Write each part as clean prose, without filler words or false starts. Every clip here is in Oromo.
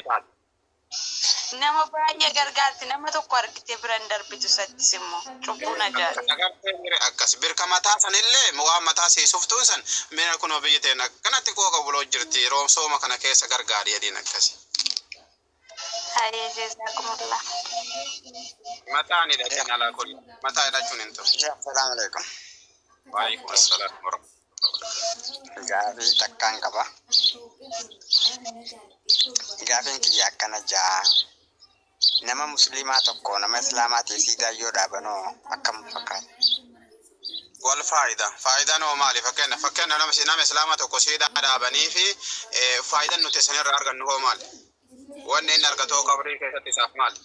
taate. Nama baay'ee gargaarti nama tokko argitee biraan darbitu sattis immoo cubbuu najaati. Akkas birka mataa sanillee waan mataa siisuuftuun san mina kunoo biyya ta'een akkanatti qooqa buloo jirti yeroo sooma kana keessa gargaari adiin akkasi. Hayyee jeesaakumullah. Mataan hidhachuun alaa kun mataa hidhachuun hin turre. Assalamu alaikum. Waalaikum assalaam warahmatullahi. Gaafii takkaan qaba. Gaafiin kiyya akkana jaa. Nama musliimaa tokko nama islaamaatii siidaa yoo dhaabanoo akkam fakkaata? Wal faayidaan hoo maali? Fakkeenya nama islaamaa tokko siidaa dhaabanii fi faayidaan nuti isinirraa argannu hoo maali? Wanni inni argatoo qabrii keessatti isaaf maali?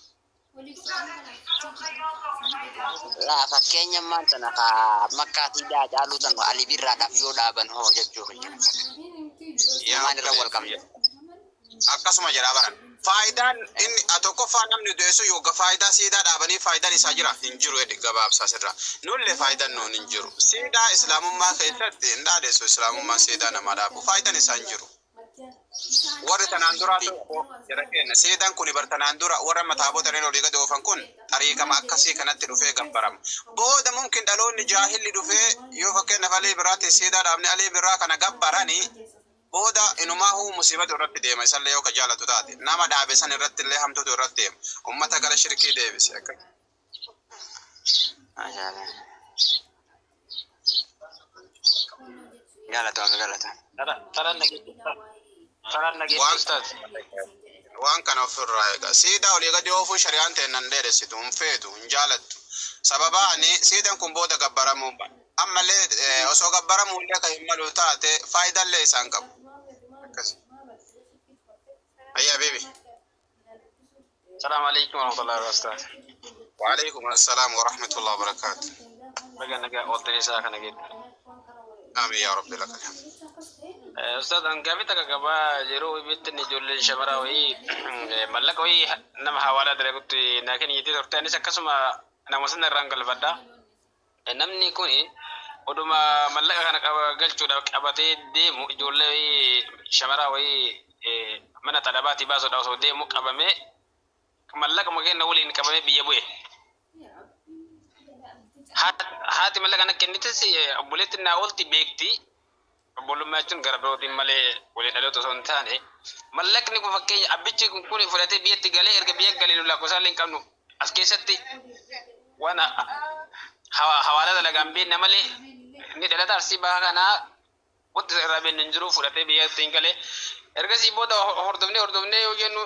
Fakkeenya maanta nafa makkaatii caaluu tan Ali Birraadhaaf yoo dhaaban hoo jechuu Yaa maalirra wal qabna? akkasuma jedhaa baran. Faayidaan inni tokkoffaa namni du'eessu yoo faayidaa siidaa dhaabanii faayidaan isaa jira hin jiru jedhe gabaabsaa sirraa. Nullee faayidaan nuun hin jiru. Siidaa islaamummaa keessatti hin dhaadheessu islaamummaan siidaa namaa dhaabu faayidaan isaa hin jiru. Warri tanaan duraa jedha kenna. Siidaan kun bartanaan dura warra mataabota reen olii gadi oofan kun tariikama akkasii kanatti dhufee gabbarama. Booda mumkin dhaloonni jaahilli dhufee yoo fakkeenyaaf Alee Birraatti siidaa dhaabne Alee Birraa kana gabbaranii booda inumaahu musibatu irratti deema isallee yoo ka jaalatu taate nama dhaabe san irratti illee hamtutu irratti deema ummata gara shirkii deebise akka waan kana ofirraa eega siidaa olii gadi oofuu shari'aan ta'e nan dheeressitu hin feetu hin jaalattu sababaani siidaan kun booda gabbaramuu ammallee osoo gabbaramuu illee kan hin malu taate faayidaallee isaan qabu. أيها بيبي السلام عليكم ورحمة الله وبركاته. وعليكم السلام ورحمة الله وبركاته. بقى نجا وطني ساكن نجيب. آمين يا رب لك الحمد. أستاذ أنا قابلت كعبا جرو بيتني جول شمراوي ملك وي نم حوالة درجت لكن يدي ترتاني سكسما أنا مثلا رانغل بدا نمني كوني ودما ملك أنا قال جودا كعبتي ديم جول شمراوي mana tadabati baso da so de mu kabame mallaka mo gen nawli ni kabame biye boye hati mallaka na kennite si bulet na olti bekti bolu ma tun garado di male wole dalo to son tane mallak ni ko fakke abici kun kuni fulate biyeti gale erga biye gale la ko salen kanu askesatti wana hawala da gambe na male ni dala tarsi ba kana wot rabe ninjuru fulate biyeti gale erga si boda hordofne yoo jennu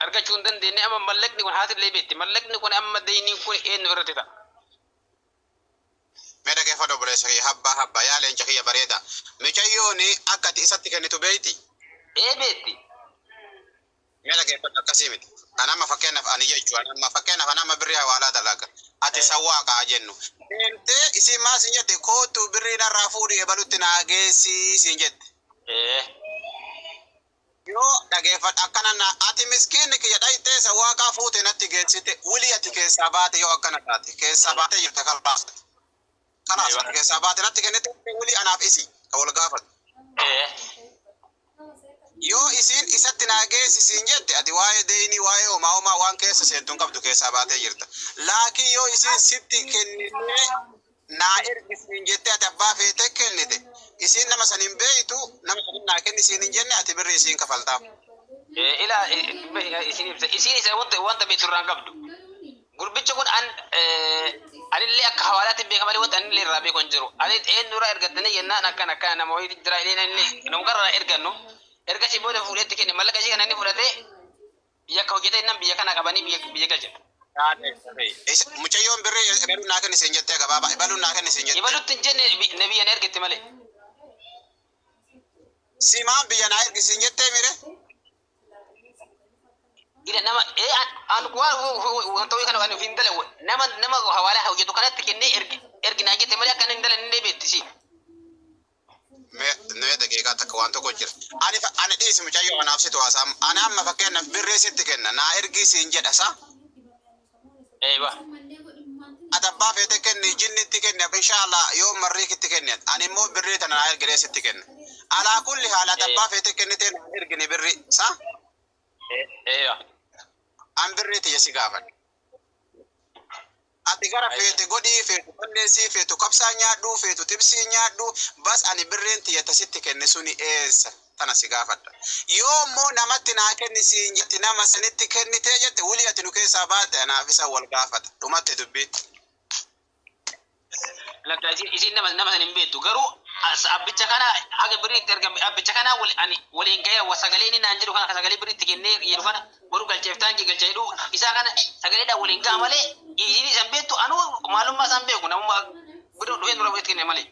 argachuun dandeenye amma mallaqni kun haatillee beetti mallaqni kun amma deyni kun eenyu irratti ta'a. Meeda kee fadho buleessa habba yaaleen cakiyya bareeda. Micayyooni akka ati isatti kennitu beeyti. Beetti. Meeda kee fadho akkasii miti. Anamma fakkeenyaaf ani jechuu anamma fakkeenyaaf anamma birrii hawaalaa dalaga. Ati sawwaaqa jennu. Deemtee isin maa sin jette kootu birrii narraa fuudhii ebalutti naa geessi sin jette. Yoo dhageeffadha akkana ati miskiinni kiyya dhayitee sawwaaqaa fuute natti geessite wili ati keessaa baate yoo akkana taate keessaa baate jirte kalbaafte. Kanaas keessaa baate natti kennite wili anaaf isi ka wal gaafatu. Yoo isin isatti naa geessisiin jette ati waa'ee deeyinii waa'ee homaa waan keessa seentuun qabdu keessaa baatee jirta. Laakiin yoo isin sitti kennitee naa ergisiin jette ati abbaa feetee kennite. Isin nama sanin beeytu nama sanin naa kenni isin hin jenne ati birri isin kafaltaaf. Ila isin isa wanta beeturraan qabdu. Gurbicha kun anillee akka hawaalaatti beekamanii wanta anillee irraa beeku hin jiru. Ani eenyurraa ergattanii jennaan akkana nama wayii jira illee nama garraa ergannu. Ergasii booda fuudhetti kenne mallaqa ishee kana inni fudhatee biyya akka hojjetee nan biyya kana qabanii biyya galchatu. Mucayyoon birrii ebaluun naa kenni isin jettee gabaabaa ebaluun naa kenni isin jette. Ebaluutti hin jenne na biyya na ergette malee. Simaan biyya naa ergi isin jettee mire. Ila nama an wanta wayii kana kan findale nama hawaalaa hojjetu kanatti kennee ergi naa jette malee akka hin dalanne beettisi. Nee daqiiqaa takka waan tokko jira. Ani dhiisi mucayyoo anaaf situ haasaam. Ani amma fakkeenyaaf birrii sitti kenna naa ergi isin jedhasa. Eewa. Ati abbaa feete kenni jinnitti kenni inshallah yoo marriikitti kenni ani immoo birrii tana naa ergidee sitti kenna. Alaa kulli haala ati abbaa feete kennitee naa ergini birrii sa. birreeti yesi gaafan. Ati gara feete godhii feetu balleessii feetu qabsaa nyaadhu feetu tibsii nyaadhu bas ani birreen tiyyata sitti kenne suni eessa tana si gaafadha. Yoo immoo namatti naa kennisiin jetti nama sanitti kennitee jette wuli ati nu keessaa baate anaaf isa wal gaafata dhumatte dubbii. Lakka isin nama sanin beektu garuu abbicha kana haga biriitti argame abbicha kana waliin ga'ee sagalee inni naan jedhu kana sagalee biriitti kennee jedhu kana boru galcheeftaan galchee jedhu isaa kana sagaleedhaan waliin ga'a malee isin isan beektu anuu maalummaa isaan beeku namummaa biroo dhufee nurra bu'eetti kenne malee.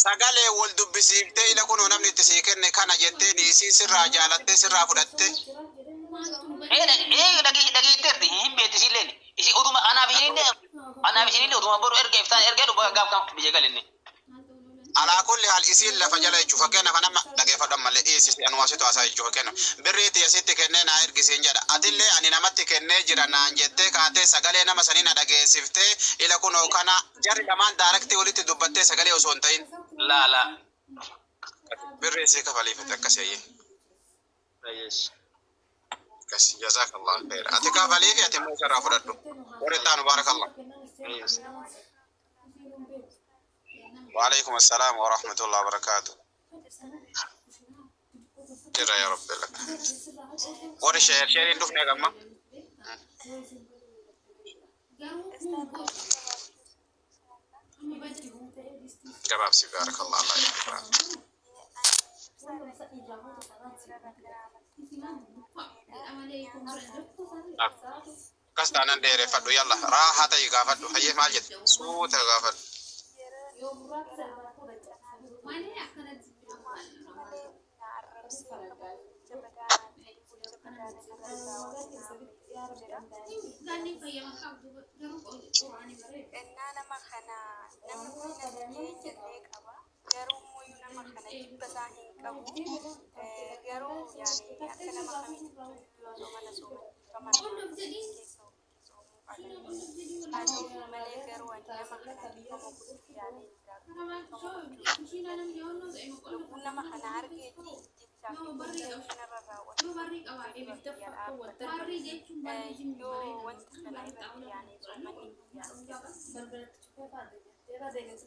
Sagalee wal dubbisiiftee ila kunoo namni itti sii kenne kana jettee isiin sirraa jaalattee sirraa fudhatte. Dhageetteerti hin beekti isilleen isi utuma anaaf isinillee utuma boru erga iftaan erga dhufa gaaf kan biyya galinne. Alaa kulli haal isiin lafa jala jechuuf fakkeenyaaf nama dhageeffadhan malee dhiyeessisi anumaasitu haasaa jechuuf fakkeenyaaf birriitti asitti kennee naa ergisiin jedha atillee ani namatti kennee jira naan jettee kaatee sagalee nama sanii na dhageessiftee ila kunoo kana jarri lamaan daaraktii walitti dubbattee sagalee osoo hin ta'in. Laa. Birrii isii kafaliifate akkasii. Kas jazakallah khair. Ati kafaliifi ati immoo isarraa fudhadhu. Warri taanu baarakallah. وعليكم السلام ورحمة الله وبركاته. جرى يا رب لك. وري شيرين دفنا يا جماعة. جباب سي بارك الله الله يحفظك. كستانا ديري فدو يلا راحة يغافدو هي مالجد سوت يغافد.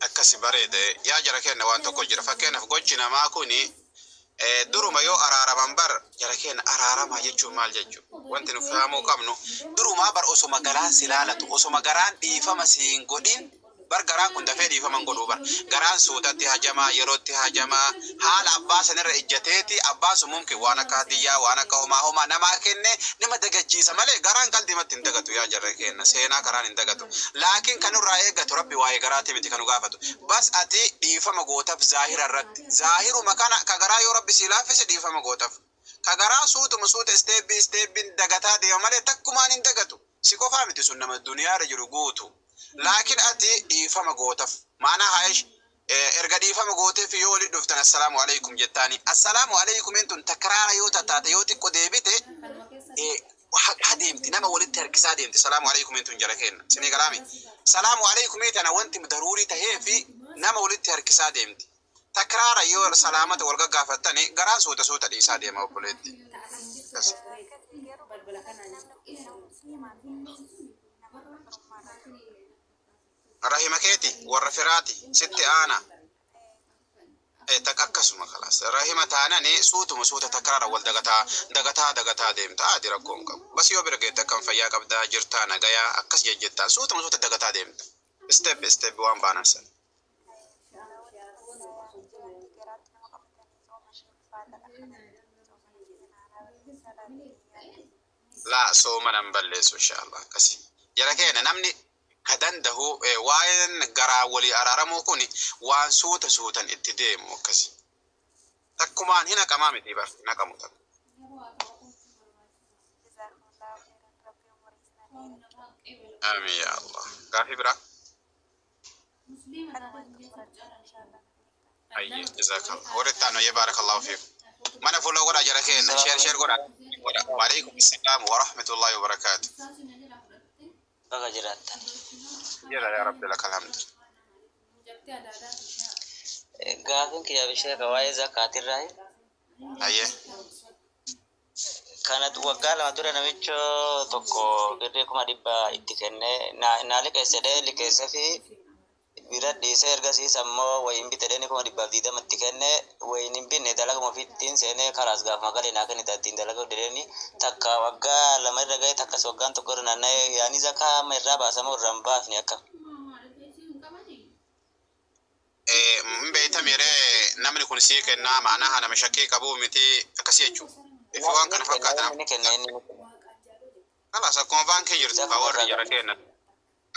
Akkasi bareede yaa jara kenna waan tokko jira fakkeenyaaf gochi namaa kuni duruma yoo araaraman bar jara kenna araarama jechuun maal jechuun wanti nu fahamuu qabnu duruma bar osoma garaan silaalatu osoma garaan dhiifama siin godhin bar garaan kun dafee dhiifaman godhuu bar garaan suutatti hajamaa yerootti hajamaa haala abbaa sanirra ijjateeti abbaan sun mumkin waan akka hadiyyaa waan akka homaa namaa kenne nama dagachiisa malee garaan qalbimatti hin dagatu yaa jarra kenna seenaa karaan hin dagatu laakiin kanurraa eeggatu rabbi waa'ee garaati miti kanu gaafatu bas ati dhiifama gootaaf zaahira irratti zaahiruma kana ka garaa yoo rabbi si laaffise dhiifama gootaaf ka garaa suutuma suuta isteebbiin dagataa deema malee takkumaan hin dagatu si qofaa miti sun nama duniyaarra jiru guutu. Laakiin ati dhiifama gootaaf maana haayish erga dhiifama gooteef yoo walitti dhuftan assalaamu alaykum jettaani assalaamu alaykum intun takraara yoo taate yoo xiqqoo deebite hadeemti nama walitti harkisaa deemti salaamu alaykum intun jara kenna sinii galaami salaamu alaykum tana wanti daruurii tahee fi nama walitti harkisaa deemti takraara yoo salaamata wal gaggaafattani garaan suuta dhiisaa deema obboleetti. Rahimakeeti warra firaati sitti aana akkasuma kalaas rahima taanani suuta takraara wal dagataa deemta adi rakkoon qabu bas yoo bira geette akkam fayyaa qabdaa jirtaa nagayaa akkas jejjettaan suuta dagataa deemta step waan baanan san. La soomanan balleessu inshallah akkasi jara keena namni kadandahu waan garaa walii araaramu kuni waan suutan itti deemu akkasi takkumaan hin haqamaa miti bar naqamu takku. Amiin ya Allah gaafi bira ayye jazakallah warittaano ye barakallahu fiik mana fulo goda jara keena share goda wa alaykum assalam wa rahmatullahi wa barakatuh. Baga jiraata. Jira ya rabbi lakal hamd. Gaafin kiyya bishee ka waa'ee zakaatirraa. Ayye. kanat waggaa lama dura namicho tokko birrii 100 itti kenne na liqeesse fi bira dhiisee ergasiis ammoo wayin bitedeni 120 itti kenne wayin hin binne dalaguma ofittiin seenee karaas gaaf magalee naa kennita ittiin dalaga dedeni takka waggaa lama irra ga'e takkas waggaan tokko irra naanna'ee yaani zakaa amma irraa baasamoo irraa hin baafne akka mbeeyta mire namni kun sii kennaa maanaha nama shakkii qabu miti akkasii jechuudha. Ifi waan kana fakkaata. Kalaas akkuma baankii jirtu ka warri jara kenna.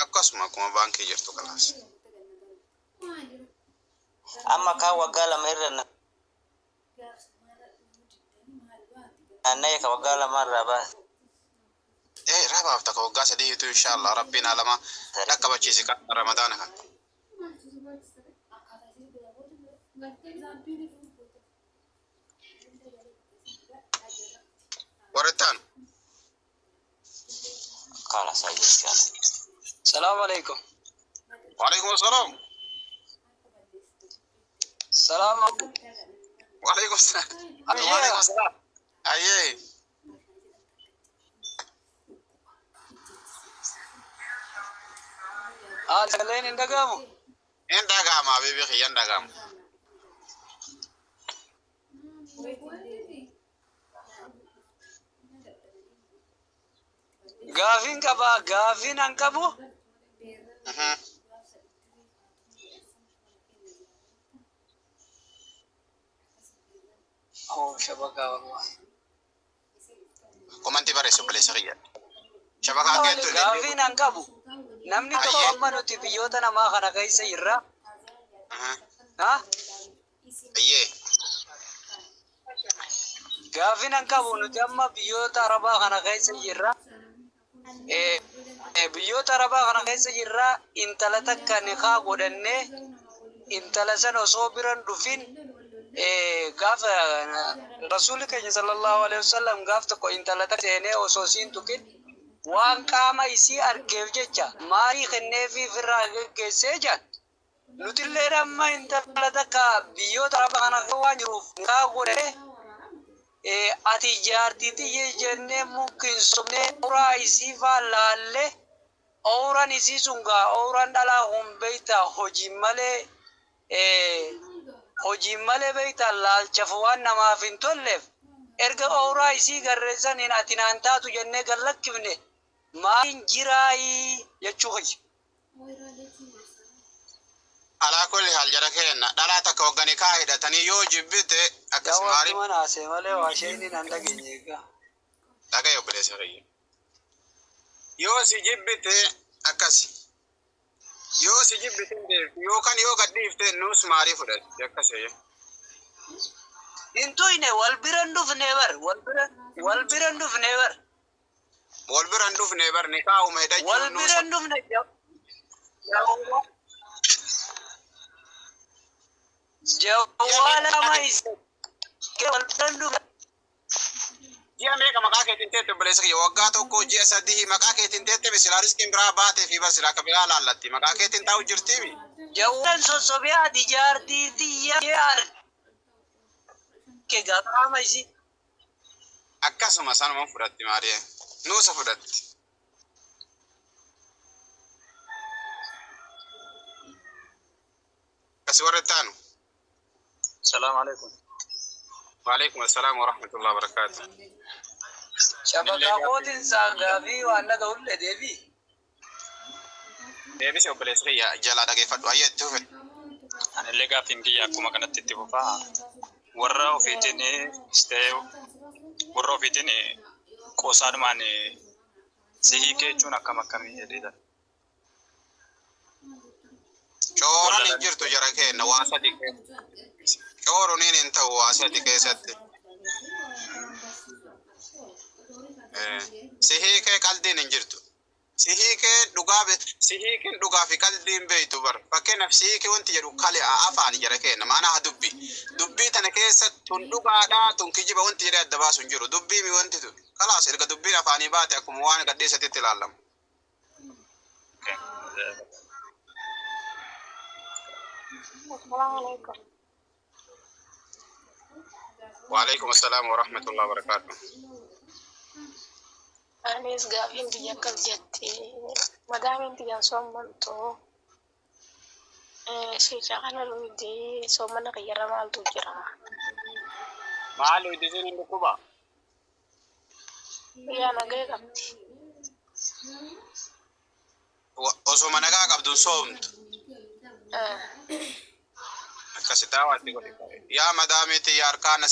Akkasuma akkuma baankii jirtu kalaas. amma kaa waggaa lama irra naanna'ee ka waggaa lama irraa baase. Rabaaf takka waggaa sadiitu inshallah rabbiin alama dhaqqabachiisi kan ramadaana kan. Wartaan. Kala saya sekali. Assalamualaikum. Waalaikumsalam. Waalaikumsalam. Waalaikumsalam. Aye. Sagaleen hin dhagahamu. Hin dhagahama bibi xiyyan dhagahamu. Gaafin qaba gaafin an qabu. Oh shabaka wallahi. Komanti bareessu bilisa xiyyan. Shabaka geettu. Gaafin an qabu. Namni tokko amma nuti biyyoota namaa kana keessa jirra. Ha? Ayyee. Gaafin an qabu nuti amma biyyoota Arabaa kana keessa jirra. Biyyoota Arabaa kana keessa jirra intala takka niqaa godhannee intala san osoo biran dhufin gaafa rasuulli keenya sallallahu alaihi wasallam gaaf tokko intala takka seenee osoo siin tuqin waan qaama isii argeef jecha maarii kenneefi firraa geggeessee jaan nutillee amma intala takka biyyoota Arabaa kana keessa waan jiruuf niqaa godhee ati jaartiiti jennee mukkin somnee uraa isii faalaalle ooran isii sungaa ooran dhalaa humbeeyta hojii malee beeyta laalchafu waan namaaf hin tolleef erga ooraa isii garreessaniin ati naan taatu jennee gallakkifne maaliin jiraayii jechuu hoji. Alaa kulli haal jara kenna dhalaa takka hogganii kaa hidhatanii yoo jibbite akkas maari. Gawaatuma naasee malee waa isheen nan dhageenye egaa. Dhaga'e obboleessa kiyya. Yoo si jibbite akkasi. Yoo si jibbite yookaan yoo gadhiifte nuus maarii fudhate akkasii. Intuyne wal biran dhufne bar wal biran dhufne bar. Wal biran dhufne bar ni kaa'uma hidhachuun wal biran dhufne jawala mais wal biran dhufne. Ji'a meeqa maqaa keetiin teette obboleessa kiyya waggaa tokko ji'a sadii maqaa keetiin teette misilaa riskiin biraa baatee fi basilaa kabilaa laallatti maqaa keetiin taa'u jirtiimi. Jawalan sosobiyaa dijaartii xiyyaa ke gaafama isi. Akkasuma sanuma fudhatti maari'e nuusa fudhatti. Kasi warra taanu. Assalamu alaikum. Waalaikum assalam wa rahmatullahi wa barakatuh. Shabaka kootiin saangaa fi waan dhaga ulle deebii. Deebisi obboleessa kiyya jalaa dhageeffadhu ayyeetti hufe. Anillee gaaffiin kiyya akkuma kanatti itti fufaa. Warra ofiitiin istee warra ofiitiin qoosaadhumaan si hiikee jechuun akkam akkamii jedheedha. Cooran hin jirtu jara kenna waa sadi keessa. Cooruniin hin ta'u waa sadi keessatti. Si hiikee qaldiin hin jirtu. Si hiikiin dhugaa fi qalbiin beeytu bar. Fakkeenyaaf si hiikee wanti jedhu kale afaan jara kenna maanaa dubbi. Dubbii tana keessa tun dhugaadhaa tun kijiba wanti jedhee adda baasu hin jiru. Dubbii mi wanti tu. Kalaas erga dubbiin afaanii baate akkuma waan gadheessatti ilaalamu. Waalaikum assalam wa rahmatullahi wa barakatuh. Anis gaaffiin biyya akkas jetti. Madaamiin biyyan soommantu shiisha kana nuti soommanna qiyyarra maaltu jira. Maal isin hin dhukuba? Biyya nagee qabdi. Osuma nagaa qabdu soomtu. Akkasi daawwatti godhe. Yaa madaamiitti yaa arkaan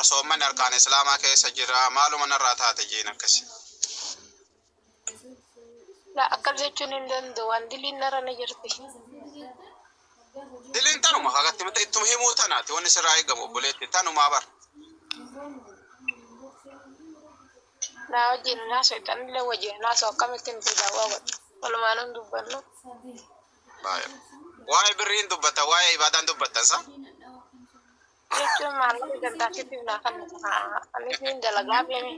soommanni arkaan islaamaa keessa jira maaluma narraa taate jeen akkasi. La akkas jechuun hin danda'u waan diliin narra ni jirti. Diliin tanuma kakatti mata ittuma himuu tanaati wanni sirraa eegamu obboleetti tanumaa bar. Naa wajjin naasoo itanillee wajjin naasoo akkamittiin fidaawaa godhu. Walumaan hin dubbannu. Waa'ee birriin dubbata waa'ee ibaadaan dubbattan sa? Jechuun maallaqa gandaasitti naa kan anis ni dalagaa beeme.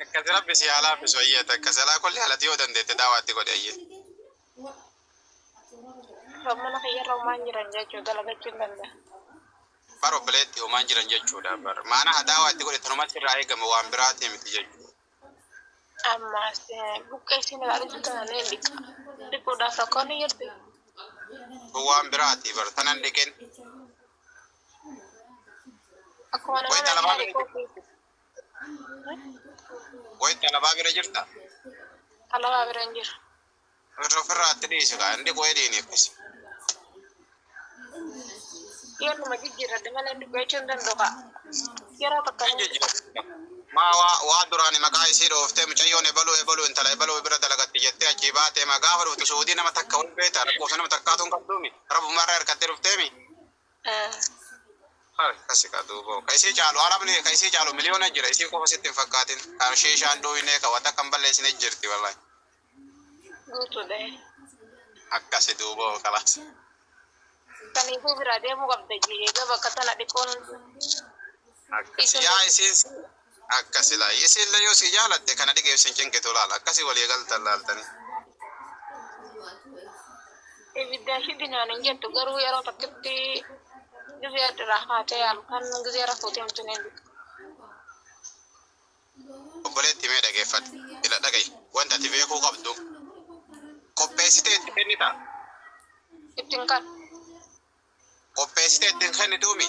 Akkasi rabbi si haala haffisu ayyata akkasi alaa kolli haalati yoo dandeette daawwaatti godhe ayyata. Sommana qiyyarra homaan jiran jechuu dalagachuu hin danda'a. Bar obboleetti homaan jiran jechuudha bar. Maana haa daawwaatti godhe tanumatti irraa eegama waan biraati miti jechuudha. Ammas buqqeessiin ilaaluutu taanee dhiquudhaaf rakkoon ni jirti. Waan biraati bar tanan dhiqin. Akkuma nama dhiquufi. Wayitti alabaa bira jirta? Alabaa bira hin jiru. Ofirraatti dhiisi kaa inni qo'ee dhiini akkasi. Yeruma jijjiirradde malee dhiqachuu hin danda'u kaa. Yeroo takka Maa waa duraani maqaa isii dhooftee mucayyoon ebaluu intala ebaluu bira dalagatti jettee achii baatee maqaa fudhatu suudii nama takka wal beektaa rakkoofsa nama takkaatu hin qabduumi rabbumarraa hirkattee dhufteemi. Kasi ka duuba ka isii caalu arabni ka isii caalu miliyoona jira isii qofa sitti hin fakkaatin kan shiishaan dhooyinee ka wata kan balleessine jirti wallahi. guutuudha. Akkasi duuba kalaas. Kaniifuu biraa deemuu qabda jechuudha bakka tana dhiqoon. Yaa isiin akkasila isiin yoo si jaalatte kana dhigeessin cinqitu laala akkasi walii galtan laaltanii. Ibiddaa shidinaan hin jettu garuu yeroo takkitti gizee adda haatee halkan gizee rafuutee hamtuun hin dhiqu. Obboleetti mee dhageeffadhu ila dhagahi wanta ati beekuu qabdu qopheessitee itti kennita. Ittiin kan. Qopheessitee ittiin kennituumi.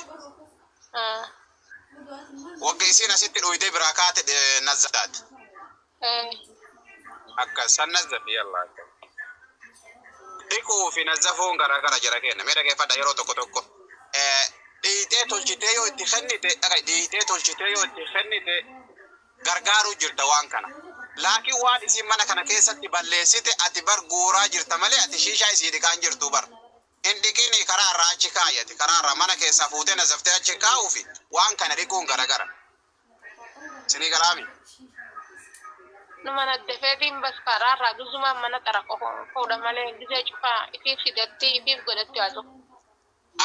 Wagga isiin asitti dhuyitee biraa kaate nazzataati. Akkas san nazzafi yallaa. Dhiquu fi nazzafuun garaa jira kenna. Mee dhageeffadha yeroo tokko tokko. Dhiitee tolchitee yoo itti kennite dhiitee tolchitee yoo itti kennite gargaaruu jirta waan kana. Laakiin waan isiin mana kana keessatti balleessite ati bar guuraa jirta malee ati shiishaa isii dhiqaan jirtu bar. Indikini karaa irraa achi kaayate karaa irraa mana keessaa fuutee nazzaftee achi kaa'uufi waan kana dhiquun gara. Sinii galaami. Numa naddafeetiin bas karaa irraa guzumaan mana xara fuudha malee gizee cufaa ifiif hidhattee ifiif godhatti haa ta'u.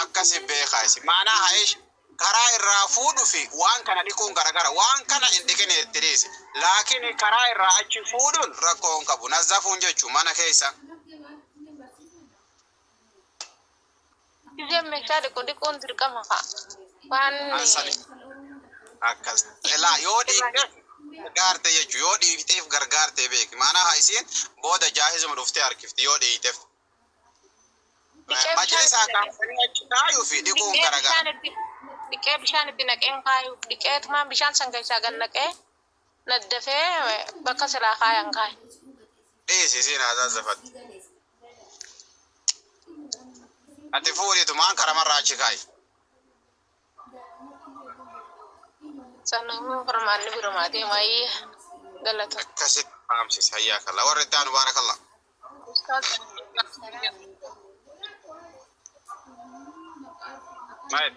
Akkasi beekaa isi maanaa ha'ish karaa irraa fuudhu fi waan kana dhiquun gara waan kana indikini itti dhiise. Laakiin karaa irraa achi fuudhuun rakkoon qabu nazzafuun jechuun mana keessa. Gizee meeshaa dhiquun dirqama fa'a. Waan akkas ilaa yoo dhiifteef gargaarte jechuun yoo dhiifteef gargaarte beeki maanaa isiin booda jaahizuma dhuftee harkifti yoo dhiifteef. Majlisaa kaasanii achi kaayuu fi dhiquun gara. Dhiqee bishaan itti naqeen kaayu dhiqeetumaan bishaan san keessaa gad naqee naddafee bakka silaa kaayan kaayu. Dhiisi isiin haasaasafattu. Ati fuudhitumaan karamarraa achi kaayi. Sanamuu farmaanni birumaatee maayii galata. Akkasitti faamsisa hayyaa kalla warri itti aanu baarakallah. Maayet.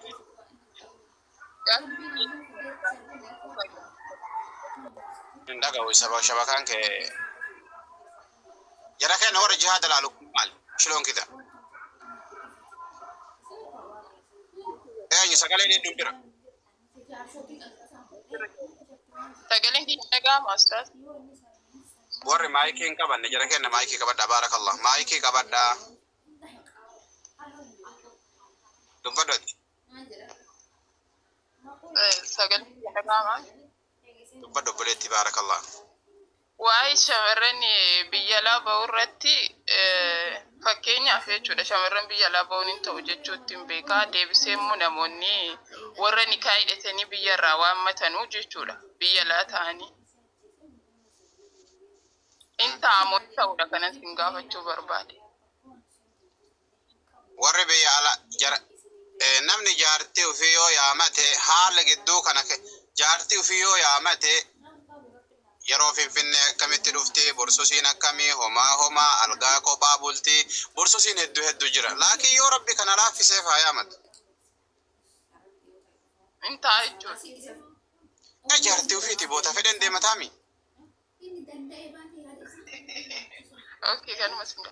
Ndagawu shabakaan kee jara kenna warra jihaada laalu maali shiloon kita. Eenyu sagalee dheedduun jira. Sagaleen hin dhaga'amu asxaas. Warri maayikii hin qabanne jara kenna maayikii qabadhaa baarakallah maayikii qabadhaa. Dubbadhooti. Sagaleen hin dhaga'amu. بدو بليتي بارك الله. waa'ee shamarran biyya alaa ba'uu irratti fakkeenyaaf jechuudha shamarran biyya alaa ba'uun hin ta'u jechuutti hin beekaa deebisee immoo namoonni warra nikaa hidhatanii biyya irraa waammatanuu jechuudha biyya alaa ta'anii hin ta'amoo ta'udha kanas hin gaafachuu barbaade. Warri biyya alaa namni jaartii ofii yoo yaamate haala gidduu kana jaartii ofii yoo yaamate yeroo finfinnee akkamitti dhufti bursusiin akkamii homaa algaa kophaa bultii bursusiin hedduu jira laakiin yoo rabbi kana laaffisee faayamatu intaa jechuudha jaartii ofiiti boota fedhan deemataami okay kanuma singa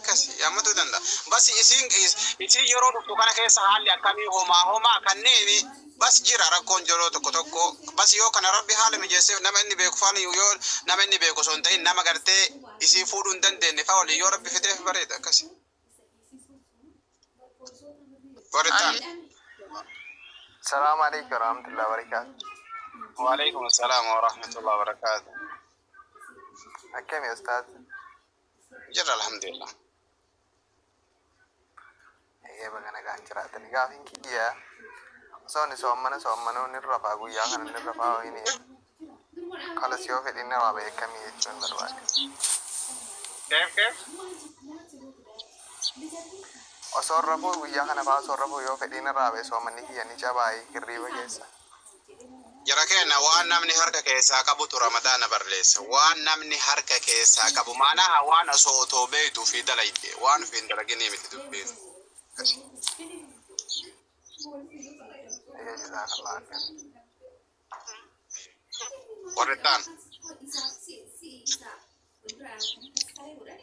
kasi yaamatu danda'a bas isin yeroo dhuftu kana keessa haalli akkamii homaa kanneeni bas jira rakkoon jiroo tokko bas yoo kana rabbi haala mijeesseef nama inni beeku faana yoo nama inni beeku son ta'in nama gartee isii fuudhuu hin dandeenye fa'a waliin yoo rabbi fideef bareeda akkasi. السلام عليكم ورحمة الله وبركاته. وعليكم السلام ورحمة الله وبركاته. كم يا أستاذ؟ جرى الحمد لله. إيه بعنا قاعد جراتني قاعدين كذا. سوامنا ونرفع قويا خلنا نرفع ويني. خلاص يوفي دينا رابع كم يجون برواق. كيف؟ أصرفوا قويا خلنا بقى أصرفوا يوفي دينا رابع سوامنا كذا نجاباي كريبا جيسا. Jara keenya waan namni harka keessaa qabutu ramadaana barreessa. Waan namni harka keessaa qabu maanaa waan osoo otoo beektuu fi dalayte waan fi hin dalaginii miti dubbiin. Warritaan.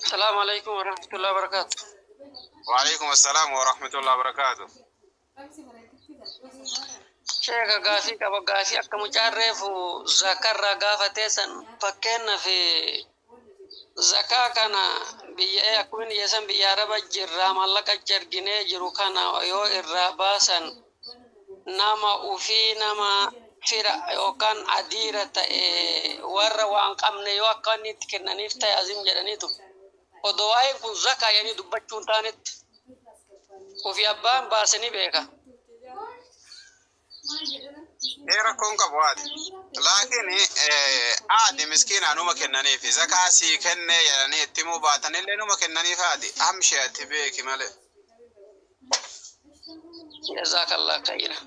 السلام عليكم ورحمة الله وبركاته. وعليكم السلام ورحمة الله وبركاته. شيخ غافي كبا غافي أكا مجرف ذكر غافة سن فكنا في زكاة كان بيا أكون يسمى بيا ربا جرام الله كجرجنة جروكنا ويو الرباسن نما وفي نما فرا يوكان عديرة ور وان قمنا يوكان نتكنا نفتا عظيم جرانيتو ودواي كن زكاة يعني دبتشون تانت وفي أبان باسني بيكا rakkoon qabu haati laakiin aadi miskiina numa kennaniif zakaasii kennee jedhanii itti muu baatanillee numa kennaniif haati hamshee ati beeki malee. jazakallah khayra.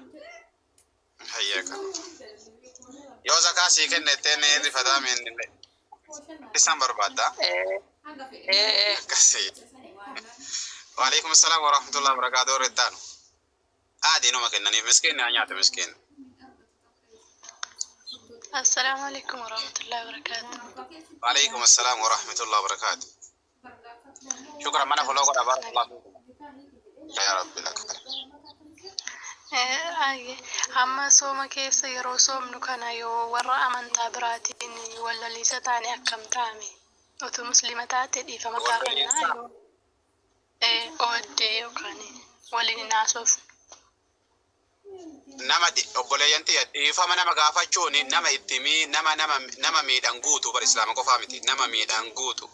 Hayyaaka yoo zakaasii kennetteen rifataa miinillee isan barbaadda. Akkasii. Waalaikum assalam warahmatullahi wabarakatuh reettaanu. عادي نومك إنني مسكين يعني مسكين. السلام عليكم ورحمة الله وبركاته. وعليكم السلام ورحمة الله وبركاته. شكرا منا فلوق بارك الله فيكم. يا رب لك. أما سوما كيس يرو سوم نكنا يو ورا من تابراتين ولا ليس تاني أكم تامي. وتو مسلمات دي فما كافنا. أودي وكاني ولين ناسوف. Nama obboleeyyanti dhiifama nama gaafachuun nama ittimii nama miidhaan guutu bar islaama qofaa miti nama miidhaan guutu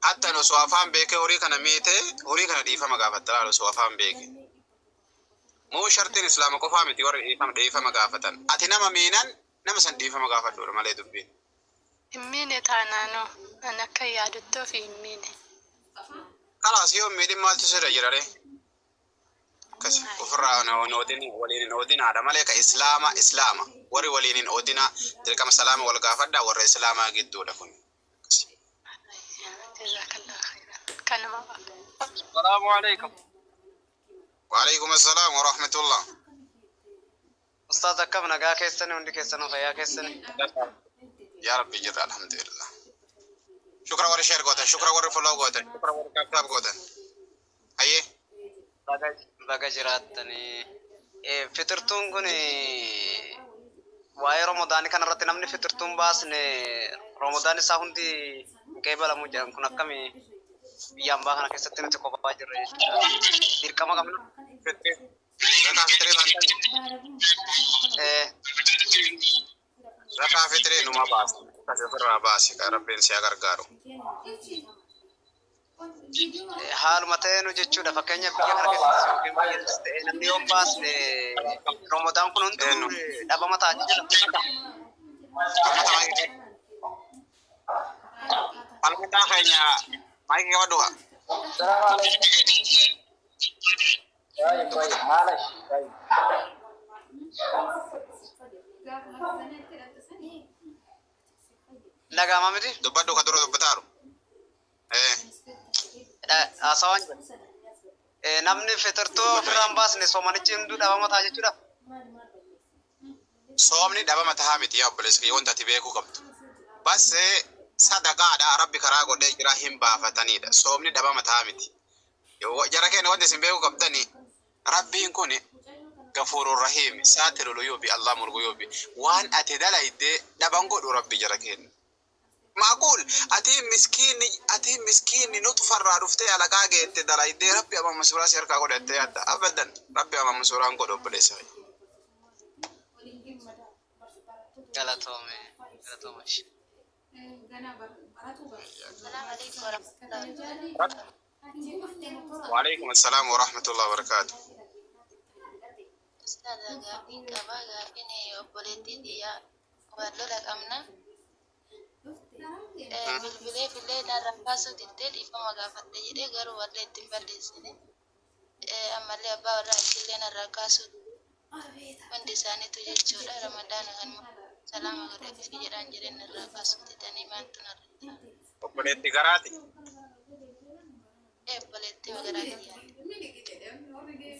hatta osoo afaan beekee horii kana miite horii kana dhiifama gaafatta osoo afaan beeke muu shartiin islaama qofaa miti warri dhiifama gaafatan ati nama miinan nama san dhiifama gaafadhuudha malee dubbiin. Himmiine taanaanoo an akka yaaduttoo fi himmiine. Kalaas yoo miidhin maaltu sirra jirare. Kasi ofirraa waliin odina ada malee ka islaama warri waliin odina dirqama salaama wal gaafadha warra islaamaa gidduudha kun. السلام عليكم. وعليكم السلام ورحمة الله. أستاذ كم نجا كيسني وندي كيسنو فيا كيسني. يا رب جزاك الحمد لله. شكرا ورا شير قوتن شكرا ورا فلو قوتن شكرا ورا كتاب قوتن. أيه. baga jiraatanii fitirtuun kun waa'ee Ramadaani kanarratti namni fitirtuun baasne Ramadaan isaa hundi qeebalamu jedhan kun akkami biyyaan baa kana keessatti nuti qophaa jirra jechuudha. Dirqama qabna. Zakaa fitirii waan ta'eef. Zakaa fitrii numa baasi. Kasirraa baasi ka rabbiin si gargaaru. haaluma ta'een jechuudha fakkeenya biyya kana keessatti yookiin biyya ta'e namni yoo baasne Ramadaan kun hunduu dhabama taa'aa jira. Palmataa keenya maayikii qabadhu haa. Nagama miti? Dubbadhu ka dura dubbataaru. Haasawaan jira. Namni fitirtuu ofirraan baasne soomanichi hunduu dhabama ta'a jechuudha. Soomni dhabama tahaa miti yaa obboleessa kiyya wanta ati beekuu qabdu. Bas sadaqaadha rabbi karaa godhee jira hin baafatanidha. Soomni dhabama tahaa miti. Jara keenya wanta isin beekuu qabdani rabbiin kun gafuurun rahiimi saatirul uyubi allaamul guyubi waan ati dalaydee dhaban godhu rabbi jara keenya. Maaqul ati miskiinni nutu farraa dhuftee alaqaa geette dalaydee rabbi amma suuraa si harkaa godhattee yaadda abadan rabbi amma suuraan godhu obboleessa. Galatoome. Waalaikum assalam warahmatullahi wabarakatuh. Ustadha gaafiin qabaa gaafiin obboleettii xiyyaa wallola qabna. Bilbilee narraa kaasuu diddee dhiifama gaafatte jedhee garuu wallee ittiin balleessine. Ammallee abbaa warraa ittillee narraa kaasuu hundi isaaniitu jechuudha ramadaana kan salaama godhee jedhaan jireen narraa kaasuu didanii maaltu narra ta'a. Obboleetti garaati. Obboleettii magaraati.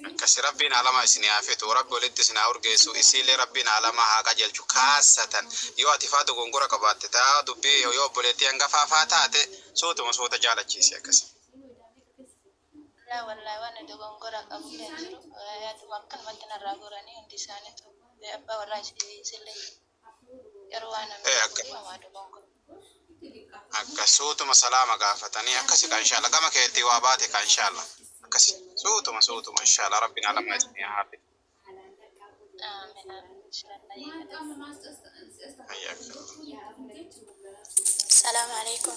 Akkasi rabbiin alama isin yaafetu rabbi walitti isin urgeessu isiillee rabbiin alama haa qajeelchu kaasatan yoo ati faatu gongora qabaatte taa dubbii yoo obboleettii hangafaafaa taate soota jaalachiisi akkasi. Wallahi waan dogongora qabu jiru yaaduma akkanumatti narraa goranii hundi isaaniitu abbaa warraa isillee yeroo waan akka suutuma salaama gaafatanii akkasi kan inshallah gama keetti waa baate kan inshallah akkasi suutuma inshallah rabbiin alama isin yaafetu. Assalamu alaikum.